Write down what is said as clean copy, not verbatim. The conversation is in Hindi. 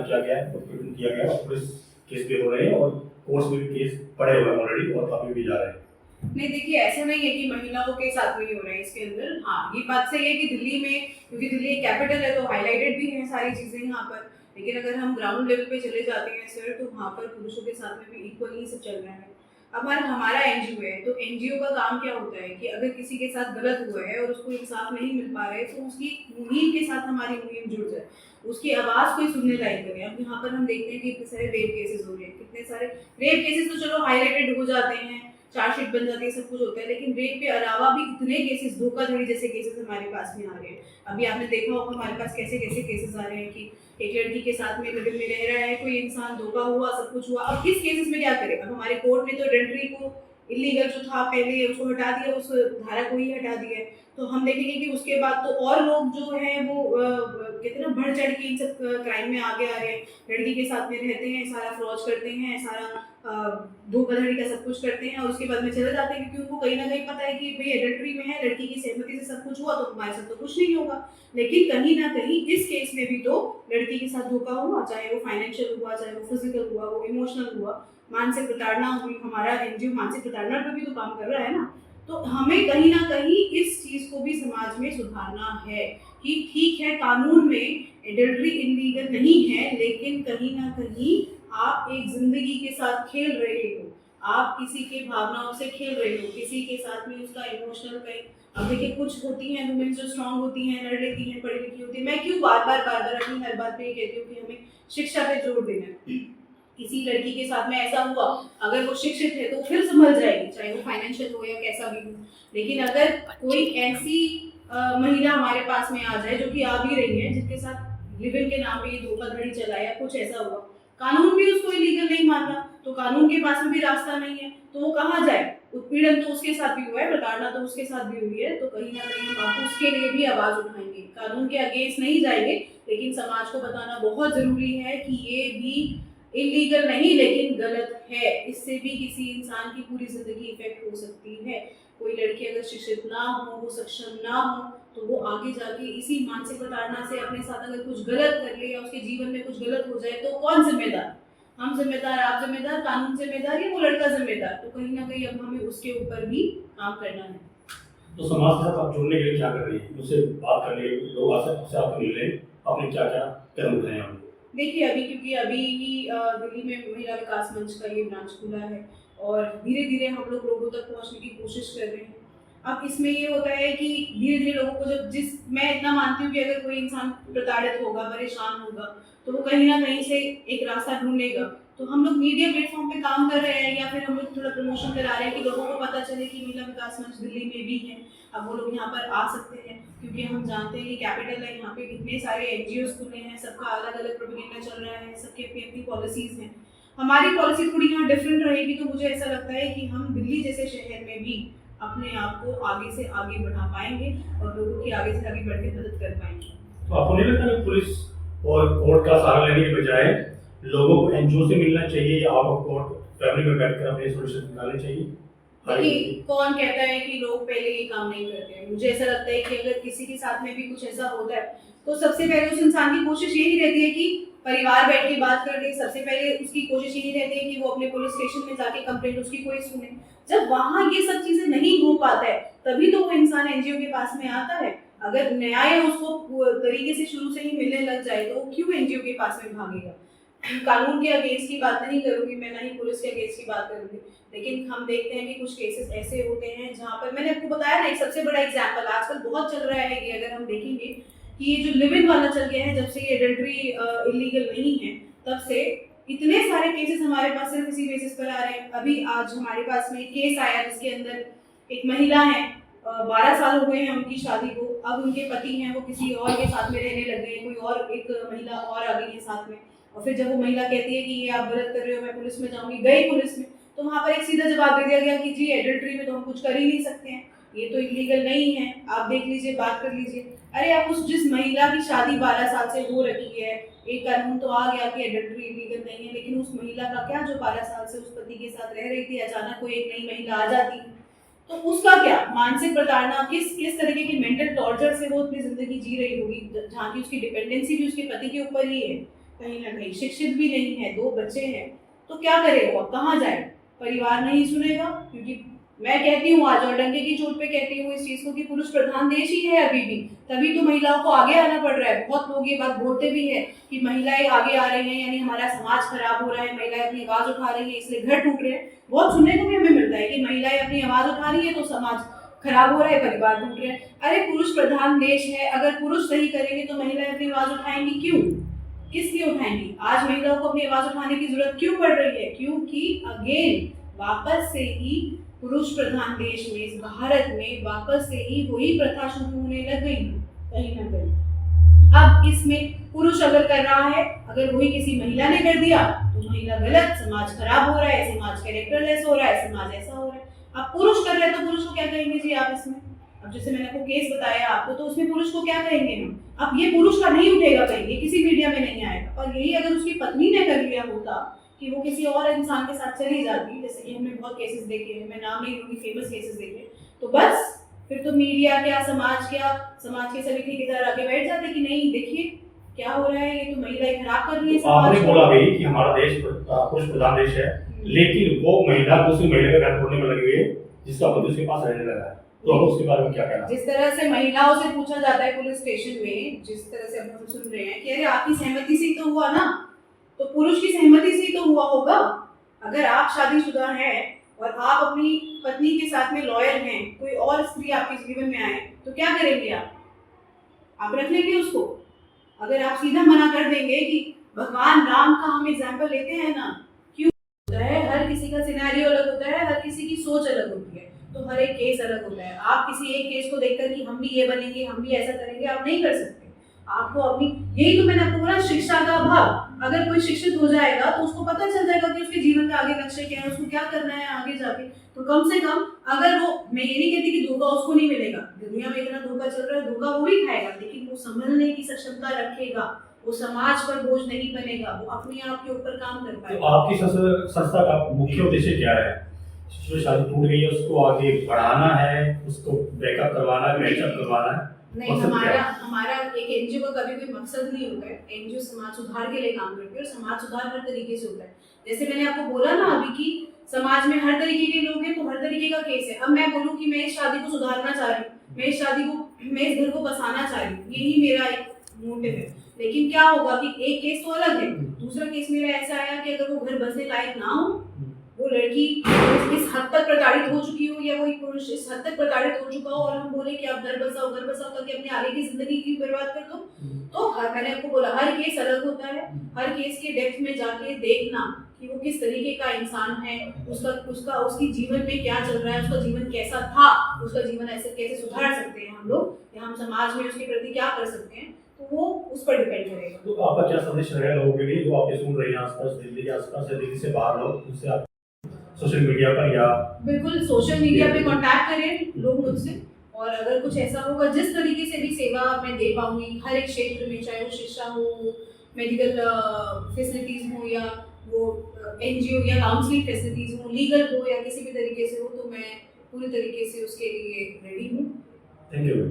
गिरफ्तार किया गया है, प्रोसिक्यूशन किया गया है और पुलिस केस पे हो रहे हैं और कोर्ट में भी केस पड़े हुए हैं ऑलरेडी और अभी भी जा रहे हैं। नहीं देखिए, ऐसा नहीं है कि महिलाओं के साथ में ही हो रहा है इसके अंदर। हाँ, ये बात सही है कि दिल्ली में, क्योंकि दिल्ली कैपिटल है तो हाईलाइटेड भी है सारी चीजें यहाँ पर। लेकिन अगर हम ग्राउंड लेवल पे चले जाते हैं सर, तो वहाँ पर पुरुषों के साथ में भी इक्वली ही सब चल रहा है। अब हमारा एनजीओ है, तो एनजीओ का काम क्या होता है कि अगर किसी के साथ गलत हुआ है और उसको इंसाफ नहीं मिल पा रहा है, तो उसकी मुहिम के साथ हमारी मुहिम जुड़ जाए, उसकी आवाज कोई सुनने लायक करे। अब यहाँ पर हम देखते हैं कि इतने सारे रेप केसेस हो रहे हैं, कितने सारे रेप केसेस तो चलो हाईलाइटेड हो जाते हैं, चार्जशीट बन जाती है, सब कुछ होता है, लेकिन रेप के अलावा भी इतने केसेस, धोखाधड़ी जैसे केसेस हमारे पास में आ रहे हैं। अभी आपने देखा होगा हमारे पास कैसे कैसे केसेस आ रहे हैं कि एक लड़की के साथ में लिव इन में रह रहा है कोई इंसान, धोखा हुआ, सब कुछ हुआ। अब इस केसेस में क्या करें? अब हमारे कोर्ट ने तो एडल्ट्री को, इलीगल जो था पहले, उसको हटा दिया, उस धारा को ही हटा दिया है। तो हम देखेंगे कि उसके बाद तो और लोग जो है वो कहते हैं ना, बढ़ चढ़ के इन सब क्राइम में आगे आ रहे हैं, लड़की के साथ में रहते हैं, सारा फ्रॉड करते हैं, सारा धोखाधड़ी का सब कुछ करते हैं और उसके बाद में चले जाते हैं, क्योंकि उनको कहीं ना कहीं पता है कि भाई एडल्ट्री में है, लड़की की सहमति से सब कुछ हुआ, तो हमारे साथ तो कुछ नहीं होगा। लेकिन कहीं ना कहीं इस केस में भी तो लड़की के साथ धोखा हुआ, चाहे वो फाइनेंशियल हुआ, चाहे वो फिजिकल हुआ, वो इमोशनल हुआ, मानसिक प्रताड़ना हुई। हमारा एनजीओ मानसिक प्रताड़ना पर भी तो काम कर रहा है ना। तो हमें कहीं ना कहीं इस चीज को भी समाज में सुधारना है कि ठीक है, कानून में एडल्ट्री इलीगल नहीं है, लेकिन कहीं ना कहीं आप एक जिंदगी के साथ खेल रहे हो, आप किसी के भावनाओं से खेल रहे हो, किसी के साथ में उसका इमोशनल कहीं। अब देखिए, कुछ होती हैं वुमेन जो स्ट्रांग होती हैं, लड़ लेती हैं, पढ़ी लिखी होती है। मैं क्यों बार बार अपनी हर बात पे ये कहती हूँ कि हमें शिक्षा पे जोर देना है। किसी लड़की के साथ में ऐसा हुआ, अगर वो शिक्षित है तो फिर संभल जाएगी, चाहे वो फाइनेंशियल हो या कैसा भी हो। लेकिन अगर कोई ऐसी महिला हमारे पास में आ जाए, जो कि आ भी रही है, जिसके साथ लिव इन के नाम पे धोखाधड़ी चला या कुछ ऐसा हुआ, कानून भी उसको इलीगल नहीं मान रहा, तो कानून के पास में भी रास्ता नहीं है, तो वो कहाँ जाए? उत्पीड़न तो उसके साथ भी हुआ है, प्रताड़ना तो उसके साथ भी हुई है, तो कहीं ना कहीं हम आपको उसके लिए भी आवाज उठाएंगे, कानून के अगेंस्ट नहीं जाएंगे, लेकिन समाज को बताना बहुत जरूरी है कि ये भी इलीगल नहीं, लेकिन गलत है। इससे भी किसी इंसान की पूरी जिंदगी इफेक्ट हो सकती है। कोई लड़की अगर शिक्षित ना हो, वो सक्षम ना हो, तो वो आगे जाके इसी मानसिक प्रताड़ना से अपने साथ अगर कुछ गलत कर ले या उसके जीवन में कुछ गलत हो जाए, तो कौन जिम्मेदार? हम जिम्मेदार, आप जिम्मेदार, कानून जिम्मेदार या वो लड़का जिम्मेदार? तो कहीं ना कहीं अब हमें उसके ऊपर भी काम करना है। तो समाज के साथ आप जुड़ने के लिए क्या कर रही है? मुझसे बात करने के लिए लोग आपसे आपको मिल रहे हैं, आपने क्या क्या कदम उठाए हैं? देखिए, क्योंकि अभी ही दिल्ली में महिला विकास मंच का ये ब्रांच खुला है और धीरे धीरे हम लोग लोगों तक पहुंचने की कोशिश कर रहे हैं। अब इसमें ये होता है कि धीरे धीरे लोगों को मैं इतना मानती हूँ कि अगर कोई इंसान प्रताड़ित होगा, परेशान होगा, तो वो कहीं ना कहीं से एक रास्ता ढूंढेगा। तो हम लोग मीडिया प्लेटफॉर्म पे काम कर रहे हैं, या फिर हम लोग थोड़ा प्रमोशन करा रहे हैं कि लोगों को पता चले कि महिला विकास मंच दिल्ली में भी है। अब वो लोग यहाँ पर आ सकते हैं, क्योंकि हम जानते हैं कि कैपिटल है, यहाँ पे कितने सारे एनजीओ खुले हैं, सबका अलग अलग प्रोपेगेंडा चल रहा है, सबकी अपनी अपनी पॉलिसीज हैं। हमारी पॉलिसी थोड़ी यहाँ डिफरेंट रहेगी, तो मुझे ऐसा लगता है कि हम दिल्ली जैसे शहर में भी अपने आप को आगे से आगे बढ़ा पाएंगे और लोगों की आगे से आगे बढ़ के मदद कर पाएंगे। तो आपको नहीं लगता कि पुलिस और कोर्ट का सहारा लेने के बजाय लोगों को एनजीओ से मिलना चाहिए या आउट ऑफ कोर्ट फैमिली में बैठकर अपने सॉल्यूशन निकालने चाहिए? देखिए, कौन कहता है कि लोग पहले ये काम नहीं करते हैं? मुझे ऐसा लगता है कि अगर किसी के साथ में भी कुछ ऐसा होता है, तो सबसे पहले उस इंसान की कोशिश यही रहती है कि परिवार बैठ के बात कर ले। सबसे पहले उसकी कोशिश यही रहती है कि वो अपने पुलिस स्टेशन में जाके कंप्लेंट उसकी कोई सुने। जब वहाँ ये सब चीजें नहीं हो पाता है, तभी तो वो इंसान एनजीओ के पास में आता है। अगर न्याय उसको तरीके से शुरू से ही मिलने लग जाए, तो वो क्यों एनजीओ के पास में भागेगा? कानून के अगेंस्ट की बात नहीं करूंगी मैं, ना ही पुलिस के अगेंस्ट की बात करूंगी, लेकिन हम देखते हैं कि कुछ केसेस ऐसे होते हैं जहाँ पर, मैंने आपको बताया ना, एक सबसे बड़ा एग्जांपल आजकल बहुत चल रहा है ये, अगर हम देखेंगे कि ये जो लिव इन वाला चल गया है, जब से ये एडल्ट्री इलीगल नहीं है, तब से इतने सारे केसेस हमारे पास सिर्फ इसी बेसिस पर आ रहे हैं। अभी आज हमारे पास में केस आया जिसके अंदर एक महिला है, 12 साल हो गए हैं उनकी शादी को, अब उनके पति हैं वो किसी और के साथ में रहने लग गए, कोई और एक महिला और आ गई है साथ में। और फिर जब वो महिला कहती है कि ये आप गलत कर रहे हो, मैं पुलिस में जाऊंगी, गई पुलिस में, तो वहाँ पर एक सीधा जवाब दे दिया गया कि जी एडल्ट्री में तो हम कुछ कर ही नहीं सकते हैं, ये तो इलीगल नहीं है, आप देख लीजिए, बात कर लीजिए। अरे आप जिस महिला की शादी 12 साल से हो रखी है, एक कानून तो आ गया कि एडल्ट्री इलीगल नहीं है, लेकिन उस महिला का क्या जो 12 साल से उस पति के साथ रह रही थी, अचानक कोई एक नई महिला आ जाती है, तो उसका क्या? मानसिक प्रताड़ना, किस तरीके की मेंटल टॉर्चर से वो अपनी जिंदगी जी रही होगी, जहाँ की उसकी डिपेंडेंसी भी उसके पति के ऊपर ही है। कहीं ना कहीं शिक्षित भी नहीं है, 2 बच्चे हैं, तो क्या करे वो, अब कहाँ जाए? परिवार नहीं सुनेगा, क्योंकि मैं कहती हूँ आज और डंके की चोट पे कहती हूँ इस चीज को कि पुरुष प्रधान देश ही है अभी भी, तभी तो महिलाओं को आगे आना पड़ रहा है। बहुत लोग ये बात बोलते भी है कि महिलाएं आगे आ रही हैं यानी हमारा समाज खराब हो रहा है, महिलाएं अपनी आवाज उठा रही है इसलिए घर टूट रहे हैं। बहुत सुनने को भी हमें मिलता है कि महिलाएं अपनी आवाज उठा रही है तो समाज खराब हो रहा है, परिवार टूट रहे हैं। अरे पुरुष प्रधान देश है, अगर पुरुष सही करेंगे तो महिलाएं अपनी आवाज उठाएंगी क्यों? किस लिए उठाएंगी? आज महिलाओं को अपनी आवाज उठाने की जरूरत क्यों पड़ रही है? क्योंकि अगेन वापस से ही पुरुष प्रधान देश में, इस भारत में वापस से ही वही प्रथा शुरू होने लग गई कहीं ना कहीं। अब इसमें पुरुष अगर कर रहा है, अगर वही किसी महिला ने कर दिया तो महिला गलत, समाज खराब हो रहा है, समाज कैरेक्टरलेस हो रहा है, समाज ऐसा हो रहा है। अब पुरुष कर रहे हैं तो पुरुष को क्या कहेंगे जी आप इसमें? अब जैसे मैंने आपको केस बताया आपको, तो उसमें पुरुष को क्या कहेंगे हम? अब ये पुरुष का नहीं उठेगा कहीं, ये किसी मीडिया में नहीं आएगा। और यही अगर उसकी पत्नी ने कर लिया होता कि वो किसी और इंसान के साथ चली जाती, जैसे कि हमने बहुत केसेस देखे हैं, मैं नाम नहीं लूंगी, फेमस केसेस देखे, तो बस फिर तो मीडिया क्या, समाज के सभी ठेकेदार आके बैठ जाते कि नहीं देखिए क्या हो रहा है, ये तो महिलाएं खराब कर रही है समाज आपने को। बोला भी कि हमारा देश पुरुष प्रधान देश है, लेकिन वो महिला दूसरी महिला का घर छोड़ने में लगी हुई है जिसका पति उसके पास रहने लगा है, तो अब उसके बारे में क्या कहना? जिस तरह से महिलाओं से पूछा जाता है पुलिस स्टेशन में, जिस तरह से हम सुन रहे हैं कि अरे आपकी सहमति से ही तो हुआ ना, तो पुरुष की सहमति से ही तो हुआ होगा। अगर आप शादीशुदा हैं और आप अपनी पत्नी के साथ में लॉयल हैं, कोई और स्त्री आपके जीवन में आए तो क्या करेंगे आप रख लेंगे उसको? अगर आप सीधा मना कर देंगे कि भगवान राम का हम एग्जाम्पल लेते हैं ना, क्यों होता है, हर किसी का सिनेरियो अलग होता है, हर किसी की सोच अलग होती है, तो हर एक केस अलग होता है। आप किसी एक केस को देखकर कि हम भी ये बनेंगे, हम भी ऐसा करेंगे, आप नहीं कर सकते। आपको अपनी, यही तो मैंने आपको बोला, शिक्षा का अभाव। अगर कोई शिक्षित हो जाएगा तो उसको पता चल जाएगा कि उसके जीवन का आगे लक्ष्य क्या है, उसको क्या करना है आगे जाके। तो कम से कम अगर वो, मैं ये नहीं कहती कि धोखा उसको नहीं मिलेगा, दुनिया में इतना धोखा चल रहा है, धोखा वो भी खाएगा, लेकिन वो संभलने की सक्षमता रखेगा, वो समाज पर बोझ नहीं बनेगा, वो अपने आप के ऊपर काम कर पाएगा। तो आपकी संस्था का मुख्य उद्देश्य क्या है? जो शादी टूट गई है उसको आगे बढ़ाना है, उसको बैकअप करवाना है, मैचअप करवाना है? नहीं, हमारा एक एनजीओ का कभी कोई मकसद नहीं होता है। एनजीओ समाज सुधार के लिए काम करती है और समाज सुधार हर तरीके से होता है। जैसे मैंने आपको बोला ना अभी कि समाज में हर तरीके के लोग हैं, तो हर तरीके का केस है। अब मैं बोलूँ कि मैं इस शादी को सुधारना चाह रही हूँ, मैं इस घर को बसाना चाह रही हूँ, यही मेरा एक मोटिव है। लेकिन क्या होगा कि एक केस तो अलग है, दूसरा केस मेरा ऐसा आया कि अगर वो घर बसने लायक ना हो, वो लड़की इस हद तक प्रताड़ित हो चुकी हो या कोई पुरुष इस हद तक प्रताड़ित हो चुका हो और हम बोले कि आप घर बसाओ करके अपने आगे की जिंदगी की बर्बाद कर दो, तो मैंने आपको बोला हर केस अलग होता है। हर केस के डेप्थ में जाके देखना कि वो किस तरीके का इंसान है, उसकी जीवन में क्या चल रहा है, उसका जीवन कैसा था, उसका जीवन ऐसे कैसे सुधार सकते हैं हम लोग, या हम समाज में उसके प्रति क्या कर सकते हैं, तो वो उस पर डिपेंड करेगा। तो आपका क्या संदेश रहेगा लोगों के लिए जो आपके सुन रहे हैं आसपास, दिल्ली के आसपास या दिल्ली से बाहर लोग, उनसे आप सोशल मीडिया पर या बिल्कुल सोशल मीडिया पे कांटेक्ट करें लोग मुझसे, और अगर कुछ ऐसा होगा जिस तरीके से भी सेवा मैं दे पाऊंगी हर एक क्षेत्र में, चाहे वो शिक्षा हो, मेडिकल फैसिलिटीज हो, या वो एनजीओ या काउंसलिंग फैसिलिटीज हो, लीगल हो या किसी भी तरीके से हो, तो मैं पूरी तरीके से उसके लिए रेडी हूँ। Thank you.